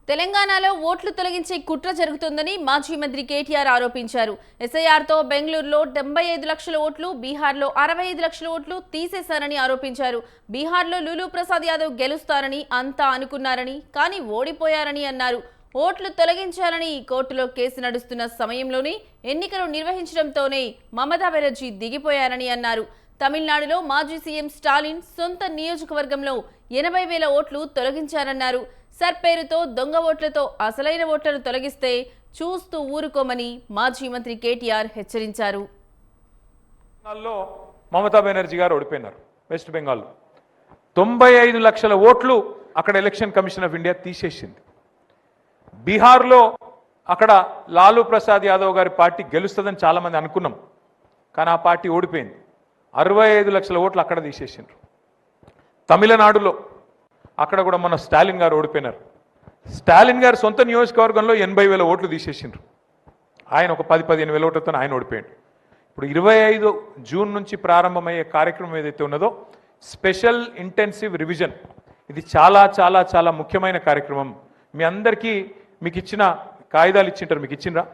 తెలంగాణలో ఓట్లు తొలగించే కుట్ర జరుగుతుందని మాజీ మంత్రి కేటీఆర్ ఆరోపించారు. ఎస్ఐఆర్తో బెంగళూరులో 75 లక్షల ఓట్లు, బీహార్లో 65 లక్షల ఓట్లు తీసేశారని ఆరోపించారు. బీహార్లో లూలు ప్రసాద్ యాదవ్ గెలుస్తారని అంతా అనుకున్నారని, కానీ ఓడిపోయారని అన్నారు. ఓట్లు తొలగించాలని కోర్టులో కేసు నడుస్తున్న సమయంలోనే ఎన్నికలు నిర్వహించడంతోనే మమతా బెనర్జీ దిగిపోయారని అన్నారు. తమిళనాడులో మాజీ సీఎం స్టాలిన్ సొంత నియోజకవర్గంలో 80,000 ఓట్లు తొలగించారన్నారు. సర్ పేరుతో దొంగ ఓట్లతో అసలైన ఓట్లను తొలగిస్తే చూస్తూ ఊరుకోమని మాజీ మంత్రి కేటీఆర్ హెచ్చరించారు. మమతా బెనర్జీ గారు ఓడిపోయినారు. వెస్ట్ బెంగాల్లో 95 లక్షల ఓట్లు అక్కడ ఎలక్షన్ కమిషన్ ఆఫ్ ఇండియా తీసేసింది. బీహార్లో అక్కడ లాలూ ప్రసాద్ యాదవ్ గారి పార్టీ గెలుస్తుందని చాలా మంది అనుకున్నాం, కానీ ఆ పార్టీ ఓడిపోయింది. 65 లక్షల ఓట్లు అక్కడ తీసేసిండ్రు. తమిళనాడులో అక్కడ కూడా మన స్టాలిన్ గారు ఓడిపోయినారు. స్టాలిన్ గారు సొంత నియోజకవర్గంలో 80,000 ఓట్లు తీసేసిండ్రు. ఆయన ఒక 10-15 వేల ఓట్లతో ఆయన ఓడిపోయాడు. ఇప్పుడు 25 జూన్ నుంచి ప్రారంభమయ్యే కార్యక్రమం ఏదైతే ఉన్నదో స్పెషల్ ఇంటెన్సివ్ రివిజన్, ఇది చాలా చాలా చాలా ముఖ్యమైన కార్యక్రమం. మీ అందరికీ మీకు ఇచ్చిన కాగితాలు ఇచ్చింటారు, మీకు ఇచ్చిండ్రా?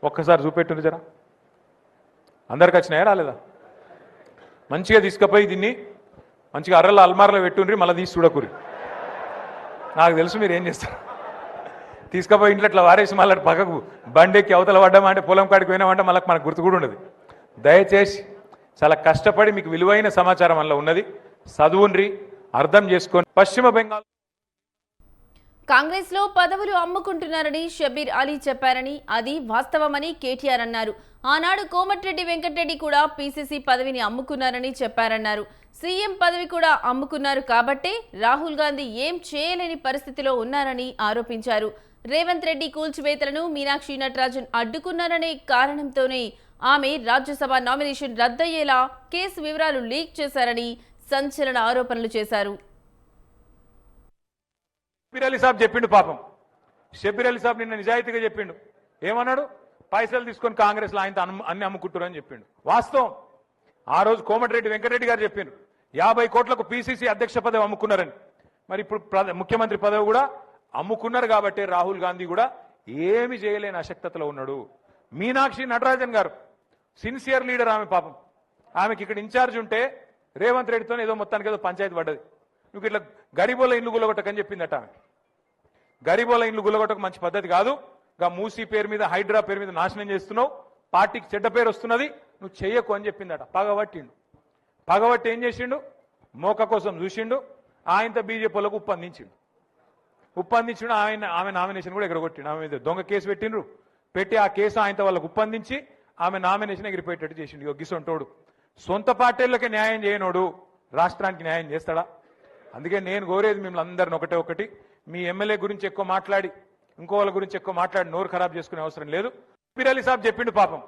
ఒక్కసారి చూపెట్టుండ్రు జరా. అందరికి వచ్చినాయా రాలేదా? మంచిగా తీసుకుపోయి దీన్ని మంచిగా అర్రల అల్మార్లో పెట్టుండ్రి, మళ్ళీ తీసి చూడకూరి. నాకు తెలుసు మీరు ఏం చేస్తారు. తీసుకుపోయి ఇంట్లో ఇట్లా వారేసి మళ్ళీ పక్కకు బండెక్కి అవతల పడ్డామంటే పొలం కాడికి పోయినామంటే మళ్ళీ మనకు గుర్తు కూడా ఉండదు. దయచేసి చాలా కష్టపడి మీకు విలువైన సమాచారం వల్ల ఉన్నది, చదువుండ్రి, అర్థం చేసుకొని. పశ్చిమ బెంగాల్ కాంగ్రెస్ లో పదవులు అమ్ముకుంటున్నారని షబీర్ అలీ చెప్పారని, అది వాస్తవమని కేటీఆర్ అన్నారు. ఆనాడు కోమటిరెడ్డి వెంకటరెడ్డి కూడా పీసీసీ పదవిని అమ్ముకున్నారని చెప్పారన్నారు. సీఎం పదవి కూడా అమ్ముకున్నారు కాబట్టే రాహుల్ గాంధీ ఏం చేయలేని పరిస్థితిలో ఉన్నారని ఆరోపించారు. రేవంత్ రెడ్డి కూల్చివేతలను మీనాక్షి నటరాజన్ అడ్డుకున్నారనే కారణంతోనే ఆమె రాజ్యసభ నామినేషన్ రద్దయ్యేలా కేసు వివరాలు లీక్ చేశారని సంచలన ఆరోపణలు చేశారు. షబీర్ అలీ సాబ్ చెప్పిండు పాపం. షబీర్ అలీ సాబ్ నిన్న నిజాయితీగా చెప్పిండు. ఏమన్నాడు? పైసలు తీసుకొని కాంగ్రెస్ లో ఆయన అన్ని అమ్ముకుంటారని చెప్పిండు. వాస్తవం. ఆ రోజు కోమటిరెడ్డి వెంకటరెడ్డి గారు చెప్పిండు 50 కోట్లకు పీసీసీ అధ్యక్ష పదవి అమ్ముకున్నారని. మరి ఇప్పుడు ముఖ్యమంత్రి పదవి కూడా అమ్ముకున్నారు కాబట్టి రాహుల్ గాంధీ కూడా ఏమి చేయలేని అశక్తతలో ఉన్నాడు. మీనాక్షి నటరాజన్ గారు సిన్సియర్ లీడర్, ఆమె పాపం. ఆమెకి ఇక్కడ ఇన్ఛార్జ్ ఉంటే రేవంత్ రెడ్డితో ఏదో మొత్తానికి ఏదో పంచాయతీ పడ్డది. నువ్వు ఇట్లా గరీబోల ఇండ్లు గుల్లగొట్టకని చెప్పిందట. ఆమె గరీబోల ఇండ్లు గుల్లగొట్టక మంచి పద్ధతి కాదు. మూసీ పేరు మీద, హైడ్రా పేరు మీద నాశనం చేస్తున్నావు, పార్టీకి చెడ్డ పేరు వస్తున్నది, నువ్వు చెయ్యకు అని చెప్పిందట. పగబట్టిండు. పగబట్టి ఏం చేసిండు? మోక కోసం చూసిండు. ఆయనతో బీజేపీలకు ఉప్పందించిండు. ఆమె నామినేషన్ కూడా ఎగరగొట్టిండు. ఆమె మీద దొంగ కేసు పెట్టిండ్రు. పెట్టి ఆ కేసు ఆయనతో వాళ్ళకు ఉప్పందించి ఆమె నామినేషన్ ఎగిరిపోయేటట్టు చేసిండు. గిసొంటోడు సొంత పార్టీలకే న్యాయం చేయనోడు రాష్ట్రానికి న్యాయం చేస్తాడా? అందుకే నేను కోరేది మిమ్మల్ని అందరిని ఒకటి, మీ ఎమ్మెల్యే గురించి ఎక్కువ మాట్లాడి ఇంకో వాళ్ళ గురించి ఎక్కువ మాట్లాడి నోరు ఖరాబ్ చేసుకునే అవసరం లేదు. షబీర్ అలీ సాబ్ చెప్పిండు పాపం.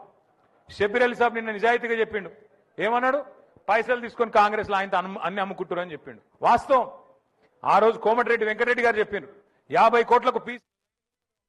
షబీర్ అలీ సాబ్ నిన్న నిజాయితీగా చెప్పిండు. ఏమన్నాడు? పైసలు తీసుకొని కాంగ్రెస్ లో ఆయన అన్ని అమ్ముకుంటారని చెప్పిండు. వాస్తవం. ఆ రోజు కోమటిరెడ్డి వెంకటరెడ్డి గారు చెప్పిండు 50 కోట్లకు